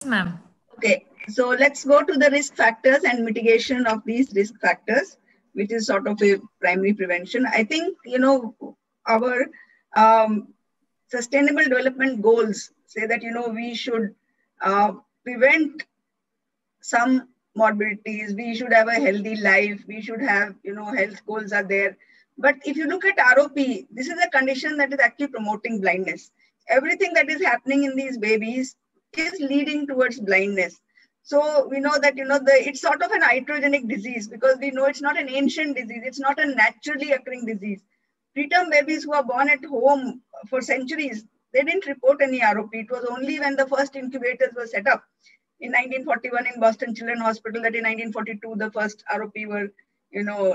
ma'am. Okay, so let's go to the risk factors and mitigation of these risk factors, which is sort of a primary prevention. I think, our sustainable development goals say that, we should prevent some morbidities, we should have a healthy life, we should have, health goals are there. But if you look at ROP, this is a condition that is actually promoting blindness. Everything that is happening in these babies is leading towards blindness. So we know that, it's sort of an iatrogenic disease, because we know it's not an ancient disease, it's not a naturally occurring disease. Preterm babies who are born at home for centuries, they didn't report any ROP. It was only when the first incubators were set up in 1941 in Boston Children's Hospital that in 1942 the first ROP were,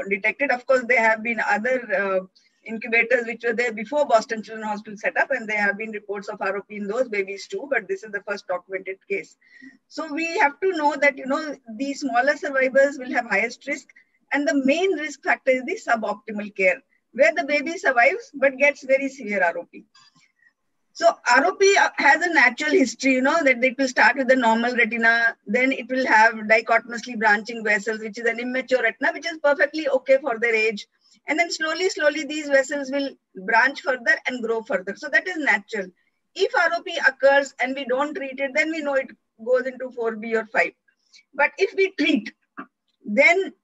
detected. Of course, there have been other incubators which were there before Boston Children's Hospital set up, and there have been reports of ROP in those babies too, but this is the first documented case. So we have to know that, the smaller survivors will have highest risk, and the main risk factor is the suboptimal care, where the baby survives but gets very severe ROP. So ROP has a natural history, that it will start with the normal retina, then it will have dichotomously branching vessels, which is an immature retina, which is perfectly okay for their age. And then slowly, these vessels will branch further and grow further. So that is natural. If ROP occurs and we don't treat it, then we know it goes into 4B or 5. But if we treat, then,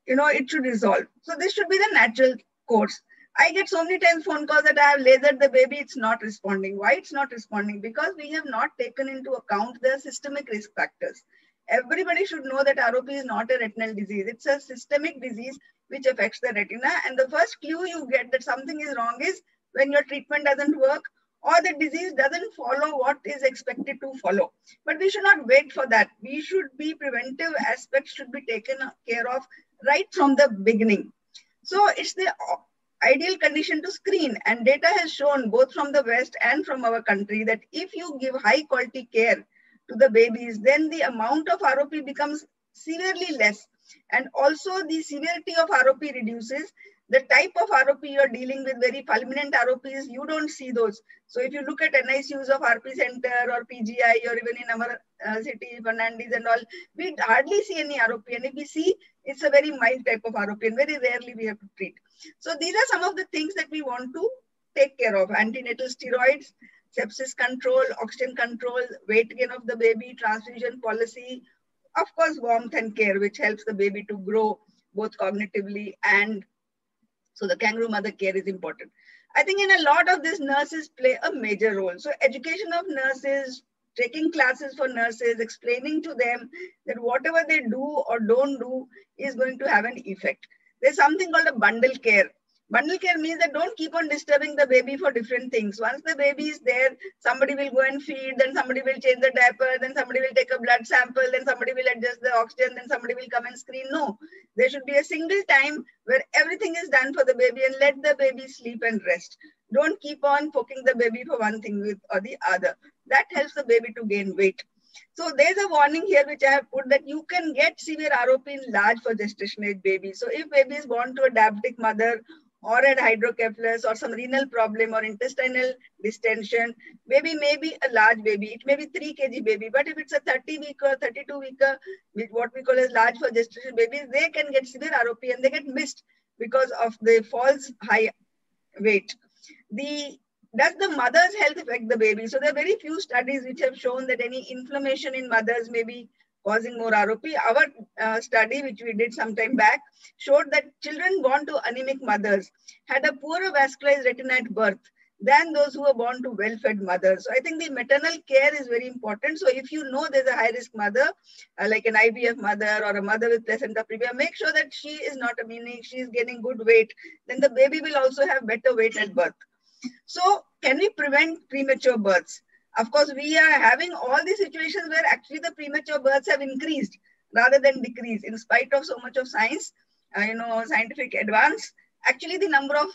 it should resolve. So this should be the natural course. I get so many times phone calls that I have lasered the baby, it's not responding. Why it's not responding? Because we have not taken into account the systemic risk factors. Everybody should know that ROP is not a retinal disease. It's a systemic disease which affects the retina. And the first clue you get that something is wrong is when your treatment doesn't work or the disease doesn't follow what is expected to follow. But we should not wait for that. We should be preventive aspects should be taken care of right from the beginning. So it's the ideal condition to screen, and data has shown both from the West and from our country that if you give high quality care to the babies, then the amount of ROP becomes severely less, and also the severity of ROP reduces. The type of ROP you're dealing with, very fulminant ROPs, you don't see those. So if you look at NICUs of RP Center or PGI or even in our city, Fernandez and all, we hardly see any ROP. And if we see, it's a very mild type of ROP and very rarely we have to treat. So these are some of the things that we want to take care of. Antenatal steroids, sepsis control, oxygen control, weight gain of the baby, transfusion policy, of course, warmth and care, which helps the baby to grow both cognitively and so the kangaroo mother care is important. I think in a lot of this, nurses play a major role. So education of nurses, taking classes for nurses, explaining to them that whatever they do or don't do is going to have an effect. There's something called a bundle care. Bundle care means that don't keep on disturbing the baby for different things. Once the baby is there, somebody will go and feed, then somebody will change the diaper, then somebody will take a blood sample, then somebody will adjust the oxygen, then somebody will come and screen. No, there should be a single time where everything is done for the baby and let the baby sleep and rest. Don't keep on poking the baby for one thing or the other. That helps the baby to gain weight. So there's a warning here which I have put that you can get severe ROP in large for gestation age babies. So if baby is born to a diabetic mother or a hydrocephalus or some renal problem or intestinal distension, baby may be a large baby. It may be 3 kg baby, but if it's a 30-weeker, 32-weeker, what we call as large for gestation babies, they can get severe ROP and they get missed because of the false high weight. Does the mother's health affect the baby? So there are very few studies which have shown that any inflammation in mothers may be causing more ROP. Our study, which we did some time back, showed that children born to anemic mothers had a poorer vascularized retina at birth than those who were born to well-fed mothers. So I think the maternal care is very important. So if you know there's a high-risk mother, like an IVF mother or a mother with placenta previa, make sure that she is not anemic, she is gaining good weight. Then the baby will also have better weight at birth. So can we prevent premature births? Of course, we are having all these situations where actually the premature births have increased rather than decreased in spite of so much of science, scientific advance. Actually, the number of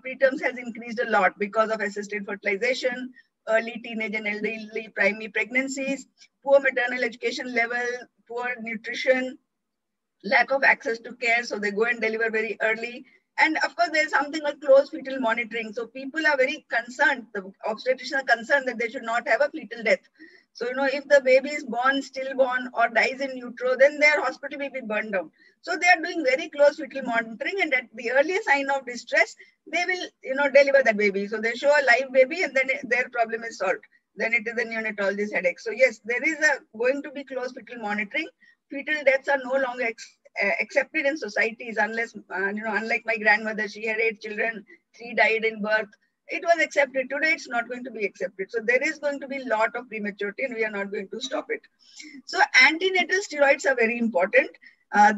preterms has increased a lot because of assisted fertilization, early teenage and elderly primary pregnancies, poor maternal education level, poor nutrition, lack of access to care. So they go and deliver very early. And of course, there's something like close fetal monitoring. So people are very concerned, the obstetricians are concerned that they should not have a fetal death. So, if the baby is born, stillborn, or dies in utero, then their hospital will be burned down. So they are doing very close fetal monitoring, and at the earliest sign of distress, they will, deliver that baby. So they show a live baby, and then their problem is solved. Then it is the neonatologist headache. So yes, there is going to be close fetal monitoring. Fetal deaths are no longer accepted in societies unless, unlike my grandmother, she had 8 children, 3 died in birth. It was accepted. Today, it's not going to be accepted. So there is going to be a lot of prematurity, and we are not going to stop it. So antenatal steroids are very important.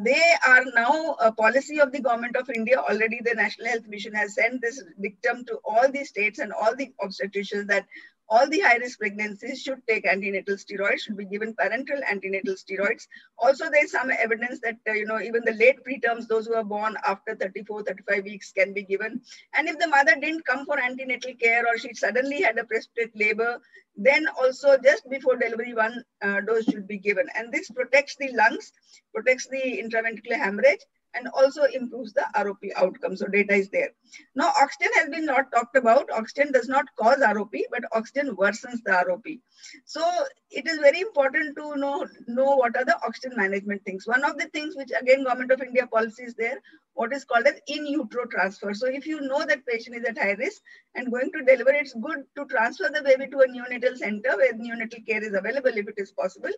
They are now a policy of the government of India. Already the National Health Mission has sent this dictum to all the states and all the obstetricians that all the high-risk pregnancies should take antenatal steroids, should be given parenteral antenatal steroids. Also, there is some evidence that, even the late preterms, those who are born after 34, 35 weeks can be given. And if the mother didn't come for antenatal care or she suddenly had a precipitate labor, then also just before delivery, one dose should be given. And this protects the lungs, protects the intraventricular hemorrhage, and also improves the ROP outcome. So data is there. Now, oxygen has been not talked about. Oxygen does not cause ROP, but oxygen worsens the ROP. So it is very important to know what are the oxygen management things. One of the things which again Government of India policy is there, what is called as in utero transfer. So if you know that patient is at high risk and going to deliver, it's good to transfer the baby to a neonatal center where neonatal care is available if it is possible.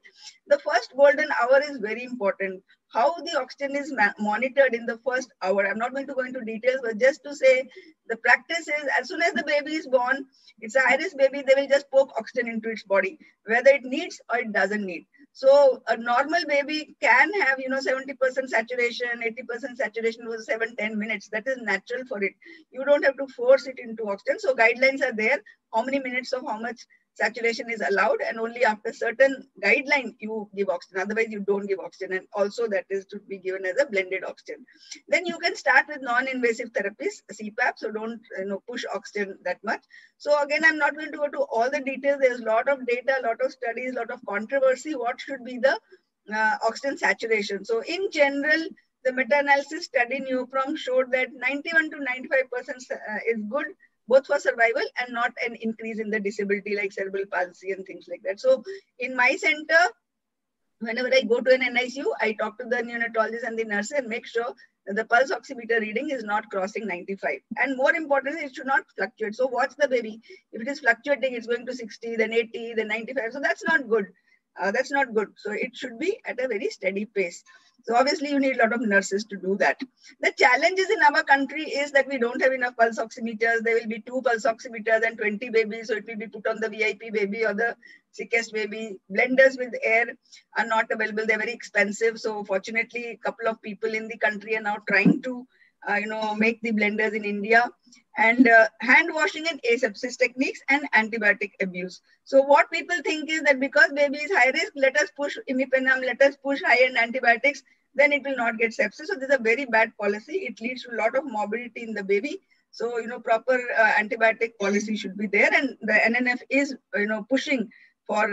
The first golden hour is very important. How the oxygen is monitored in the first hour. I'm not going to go into details, but just to say the practice is as soon as the baby is born, it's a high-risk baby, they will just poke oxygen into its body, whether it needs or it doesn't need. So a normal baby can have, 70% saturation, 80% saturation was 7-10 minutes. That is natural for it. You don't have to force it into oxygen. So guidelines are there. How many minutes of how much saturation is allowed, and only after certain guideline you give oxygen. Otherwise, you don't give oxygen. And also that is to be given as a blended oxygen. Then you can start with non-invasive therapies, CPAP. So don't push oxygen that much. So again, I'm not going to go to all the details. There's a lot of data, a lot of studies, a lot of controversy. What should be the oxygen saturation? So in general, the meta-analysis study NEOPROM showed that 91 to 95% is good, both for survival and not an increase in the disability like cerebral palsy and things like that. So in my center, whenever I go to an NICU, I talk to the neonatologist and the nurse and make sure that the pulse oximeter reading is not crossing 95. And more importantly, it should not fluctuate. So watch the baby. If it is fluctuating, it's going to 60, then 80, then 95. So that's not good. That's not good. So it should be at a very steady pace. So obviously you need a lot of nurses to do that. The challenges in our country is that we don't have enough pulse oximeters. There will be 2 pulse oximeters and 20 babies. So it will be put on the VIP baby or the sickest baby. Blenders with air are not available. They're very expensive. So fortunately, a couple of people in the country are now trying to make the blenders in India. And hand washing and asepsis techniques and antibiotic abuse. So what people think is that because baby is high risk, let us push imipenem, let us push high-end antibiotics, then it will not get sepsis. So this is a very bad policy. It leads to a lot of morbidity in the baby. So, proper antibiotic policy should be there. And the NNF is, pushing for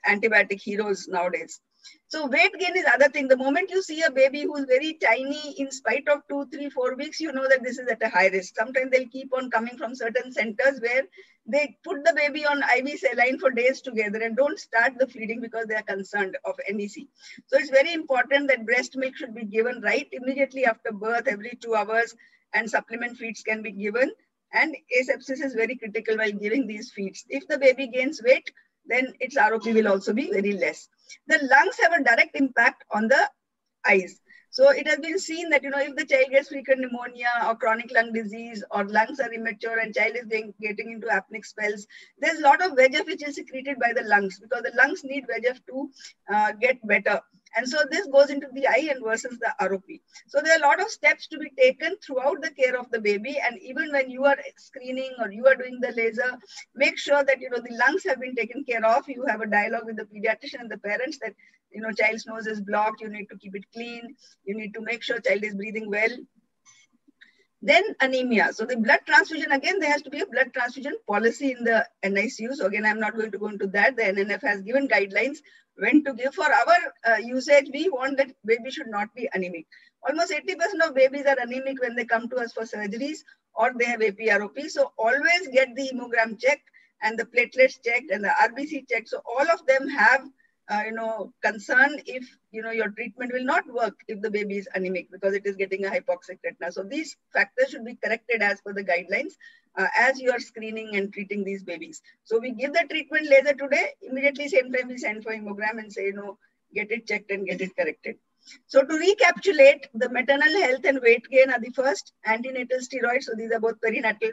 antibiotic heroes nowadays. So weight gain is other thing. The moment you see a baby who's very tiny, in spite of 2, 3, 4 weeks, you know that this is at a high risk. Sometimes they'll keep on coming from certain centers where they put the baby on IV saline for days together and don't start the feeding because they are concerned of NEC. So it's very important that breast milk should be given right immediately after birth, every 2 hours, and supplement feeds can be given. And asepsis is very critical while giving these feeds. If the baby gains weight, then its ROP will also be very less. The lungs have a direct impact on the eyes. So it has been seen that, if the child gets frequent pneumonia or chronic lung disease or lungs are immature and child is getting into apneic spells, there's a lot of VEGF which is secreted by the lungs because the lungs need VEGF to get better. And so this goes into the eye and worsens the ROP. So there are a lot of steps to be taken throughout the care of the baby. And even when you are screening or you are doing the laser, make sure that, the lungs have been taken care of. You have a dialogue with the pediatrician and the parents that, child's nose is blocked. You need to keep it clean. You need to make sure child is breathing well. Then anemia. So the blood transfusion, again, there has to be a blood transfusion policy in the NICU. So again, I'm not going to go into that. The NNF has given guidelines when to give. For our usage, we want that baby should not be anemic. Almost 80% of babies are anemic when they come to us for surgeries or they have APROP. So always get the hemogram checked. and the platelets checked and the RBC checked. So all of them have concern if, your treatment will not work if the baby is anemic because it is getting a hypoxic retina. So these factors should be corrected as per the guidelines as you are screening and treating these babies. So we give the treatment laser today, immediately same time we send for hemogram and say, get it checked and get it corrected. So to recapitulate, the maternal health and weight gain are the first, antenatal steroids. So these are both perinatal,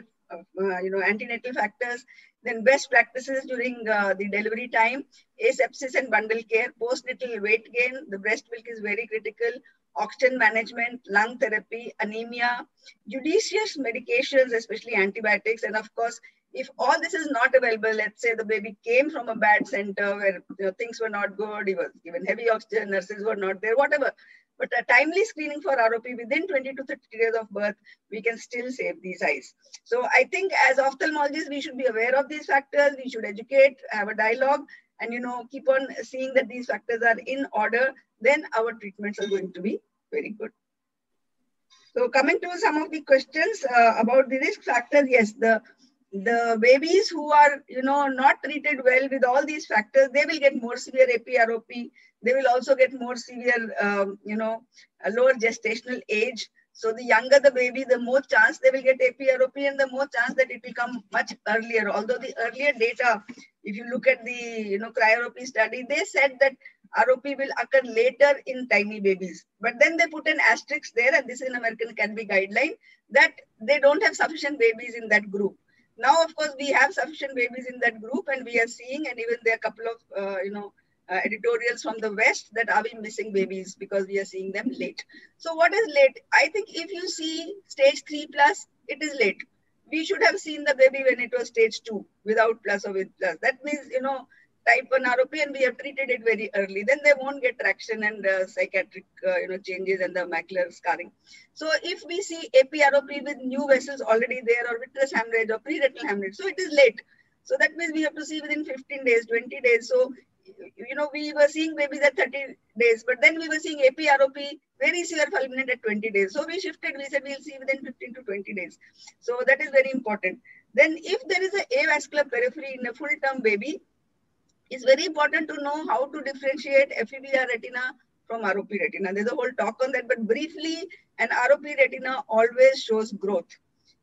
antenatal factors. Then best practices during the delivery time, asepsis and bundle care, postnatal weight gain, the breast milk is very critical, oxygen management, lung therapy, anemia, judicious medications, especially antibiotics. And of course, if all this is not available, let's say the baby came from a bad center where things were not good, he was given heavy oxygen, nurses were not there, whatever. But a timely screening for ROP within 20 to 30 days of birth, we can still save these eyes. So I think as ophthalmologists, we should be aware of these factors. We should educate, have a dialogue, and keep on seeing that these factors are in order. Then our treatments are going to be very good. So coming to some of the questions about the risk factors, yes, the babies who are not treated well with all these factors, they will get more severe APROP. They will also get more severe, a lower gestational age. So the younger the baby, the more chance they will get APROP and the more chance that it will come much earlier. Although the earlier data, if you look at the CRYROP study, they said that ROP will occur later in tiny babies. But then they put an asterisk there, and this is an American Academy guideline, that they don't have sufficient babies in that group. Now, of course, we have sufficient babies in that group, and we are seeing, and even there are a couple of, editorials from the West that are we missing babies because we are seeing them late. So what is late? I think if you see stage 3+, it is late. We should have seen the baby when it was stage 2 without plus or with plus. That means, type 1 ROP and we have treated it very early. Then they won't get traction and psychiatric, changes and the macular scarring. So if we see APROP with new vessels already there or vitreous hemorrhage or pre-retinal hemorrhage, so it is late. So that means we have to see within 15 days, 20 days. So, we were seeing babies at 30 days, but then we were seeing APROP, very severe fulminant at 20 days. So we shifted, we said we'll see within 15 to 20 days. So that is very important. Then if there is an avascular periphery in a full-term baby, it's very important to know how to differentiate FEVR retina from ROP retina. There's a whole talk on that, but briefly, an ROP retina always shows growth.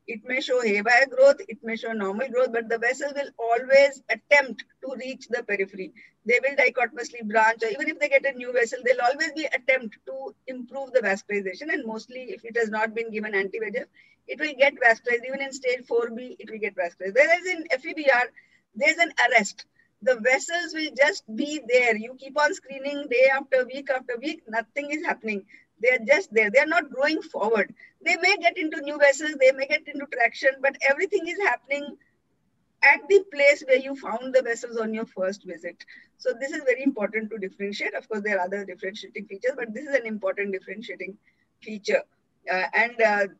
It may show haywire growth, it may show normal growth, but the vessel will always attempt to reach the periphery. They will dichotomously branch, or even if they get a new vessel, they'll always be attempt to improve the vascularization. And mostly, if it has not been given anti-VEGF, it will get vascularized. Even in stage 4B, it will get vascularized. Whereas in FEVR, there's an arrest. The vessels will just be there. You keep on screening day after week, nothing is happening. They are just there. They are not growing forward. They may get into new vessels, they may get into traction, but everything is happening at the place where you found the vessels on your first visit. So this is very important to differentiate. Of course, there are other differentiating features, but this is an important differentiating feature.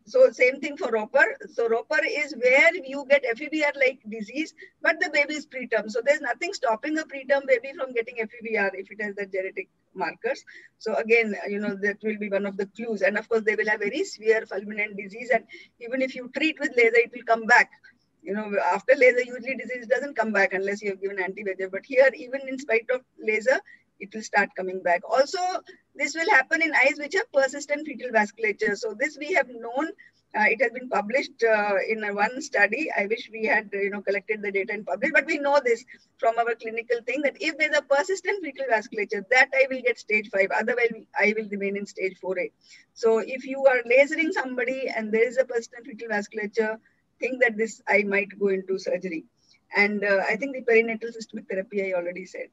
So same thing for Roper. So Roper is where you get FEVR-like disease, but the baby is preterm. So there's nothing stopping a preterm baby from getting FEVR if it has the genetic markers. So again, that will be one of the clues. And of course, they will have very severe fulminant disease. And even if you treat with laser, it will come back. After laser, usually disease doesn't come back unless you have given anti-VEGF. But here, even in spite of laser, it will start coming back. Also, this will happen in eyes which have persistent fetal vasculature. So this we have known. It has been published in one study. I wish we had collected the data and published, but we know this from our clinical thing that if there's a persistent fetal vasculature, that eye will get stage 5. Otherwise, eye will remain in stage 4A. So if you are lasering somebody and there is a persistent fetal vasculature, think that this eye might go into surgery. And I think the perinatal systemic therapy I already said.